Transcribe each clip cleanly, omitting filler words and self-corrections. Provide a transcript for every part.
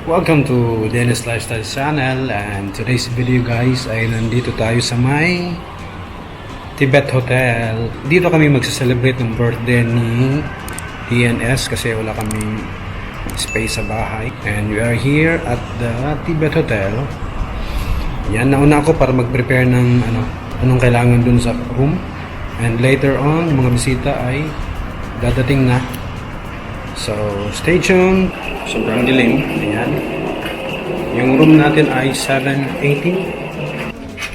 Welcome to Dennis Lifestyle Channel, and today's video guys ay nandito tayo sa may Tibet Hotel. Dito kami magse-celebrate ng birthday ni DNS kasi wala kaming space sa bahay, and we are here at the Tibet Hotel. Yan, nauna ako para mag-prepare ng anong kailangan dun sa room, and later on mga bisita ay dadating na. So, stay tuned. Sobrang dilim. Ayan. Yung room natin ay 718.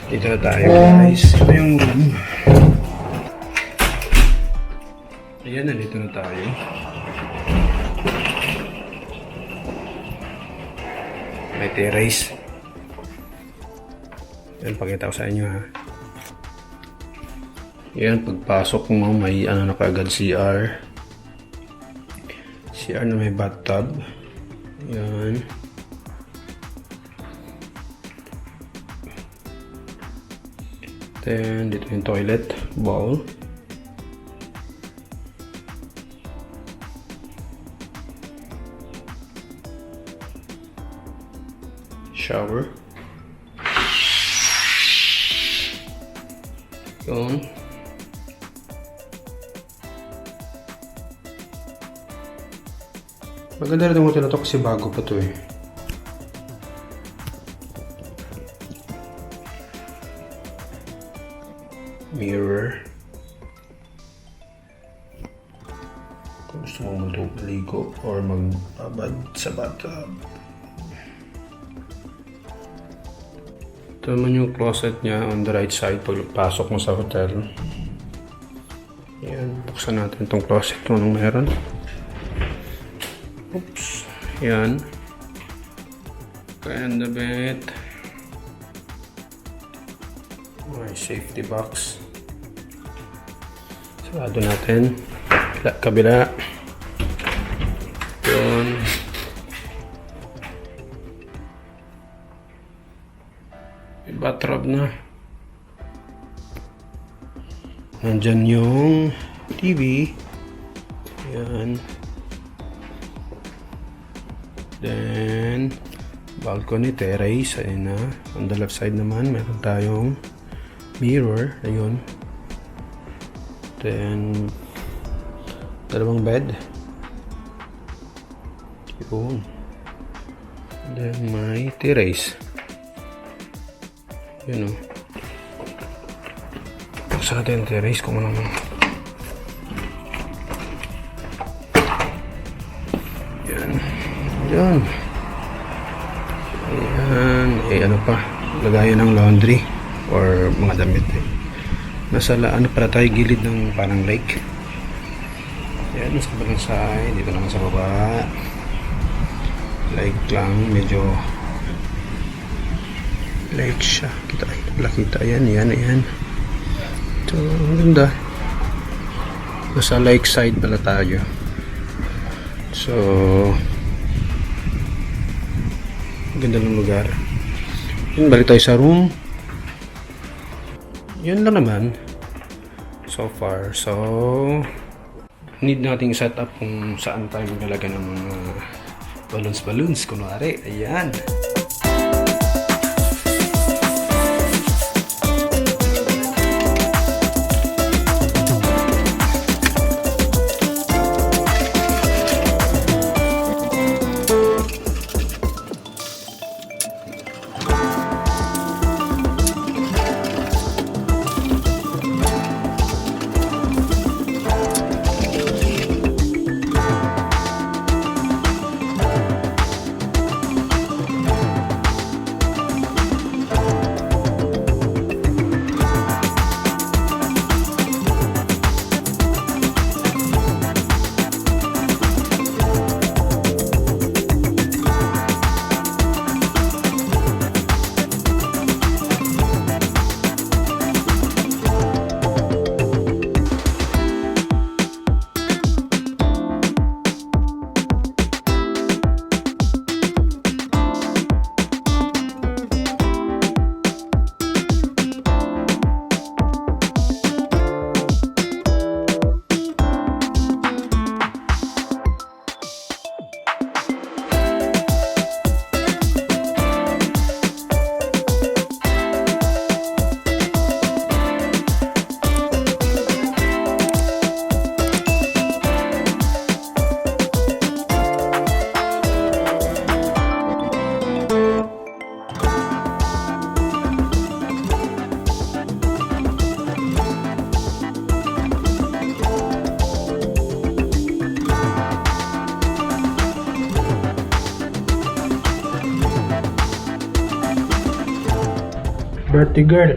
Dito na tayo, guys. Ito yung room. Ayan, nandito na tayo. May terrace. Ayan, pakita ko sa inyo, ha. Ayan, pagpasok mo, may na kaagad CR. CR na may bathtub. Yan. Then, dito yung toilet bowl. Shower. Yun. Maganda rin yung hotel na to kasi bago pa to eh. Mirror. Kung gusto mo maligo or magbabad sa bathtub. Ito naman yung closet niya on the right side pagpasok mo sa hotel. Yan, buksan natin itong closet kung anong meron. Oops, yan. And the bed. My safety box. Sarado natin. Kabila. Yun. May bathrobe na. Nandyan yung TV. Yan. Then, balcony, terrace, ayun na. On the left side naman, meron tayong mirror, ayun. Then, dalawang bed. Yun. Then, may terrace. Yun o. Buksan natin yung terrace kung ano. Yan. Ayan. Eh, ano pa? Lagayan ng laundry or mga damit eh. Nasa ano para tayo gilid ng parang lake. Ayan, sa kabilang side. Dito naman sa baba. Lake lang. Medyo lake siya. Kita. Kita. Ayan. Ayan. Ito. Ang ganda. Nasa lake side pala tayo. So, ganda ng lugar. Yun, balik tayo sa room. Yun lang naman. So far. So, need nating set up kung saan tayo maglalagay ng mga balloons. Kunwari. Ayan. Birthday girl.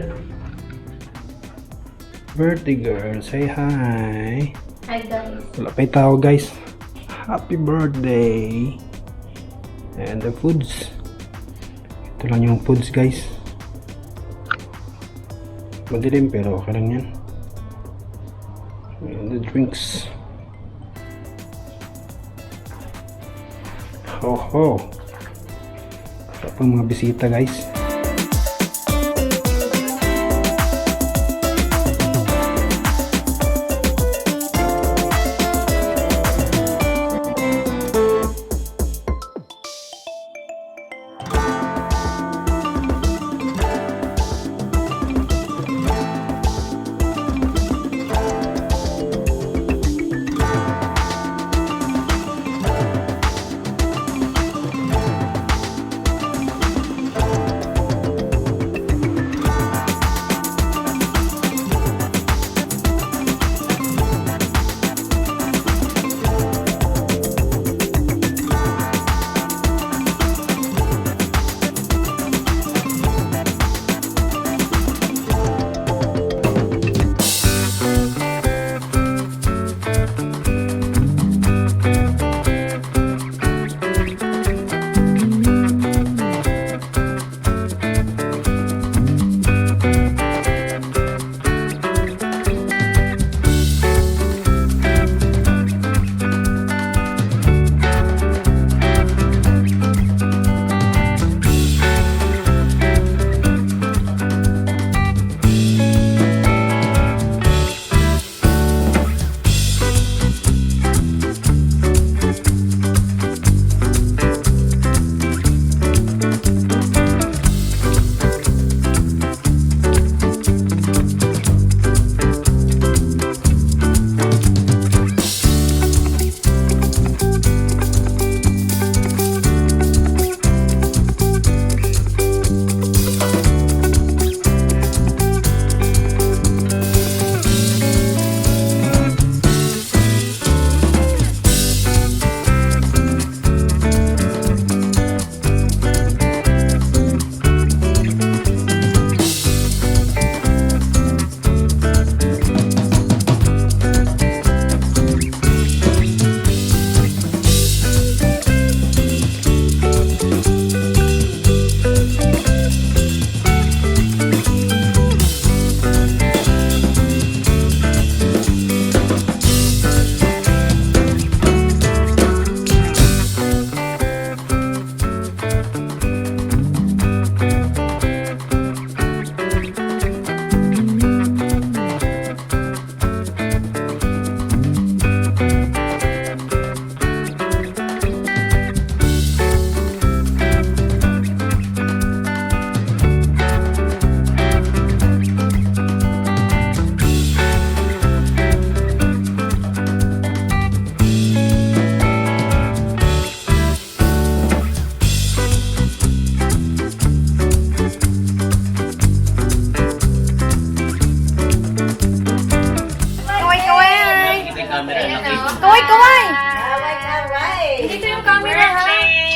Birthday girl, say hi. Hi guys. Wala pa yung tao guys. Happy birthday. And the foods. Ito lang yung foods guys. Madilim pero okay lang yan. And the drinks. Ho ho. Wala pang mga bisita guys.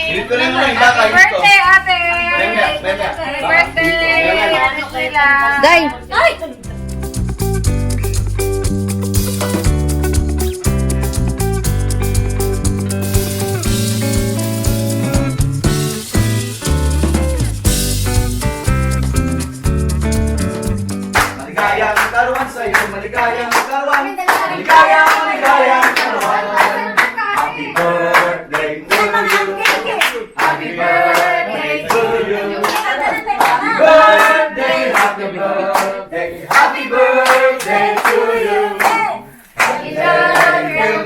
Dito lang naman, baka Happy birthday, ate! Happy birthday! Day! Ay! Maligayang karuan sa iyo, maligayang karuan. Maligayang, maligayang karuan. Happy birthday to you. Happy birthday to you. Happy birthday, happy birthday, happy birthday to you. Happy birthday,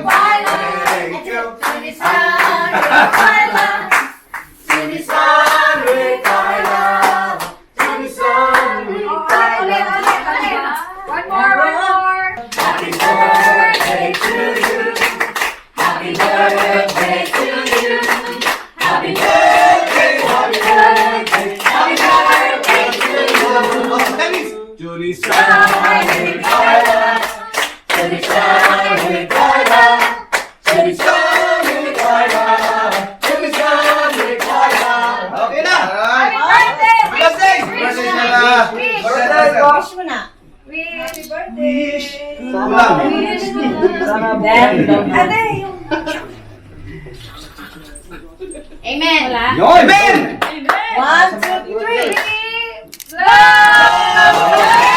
thank you. Sinisanri Carla, Sinisanri Carla. One more! Happy birthday to you. Happy birthday to you. Happy birthday, happy birthday, happy birthday to you. Julie Sanri Carla, Julie Sanri Carla, Julie Sanri Carla, Julie Sanri Carla. Okay na. Happy birthday! Blessing! Blessing na. Wish mo na. Happy birthday. Kulang. Ate, yung... Amen. Wala. Amen! 1, 2, 3. Love!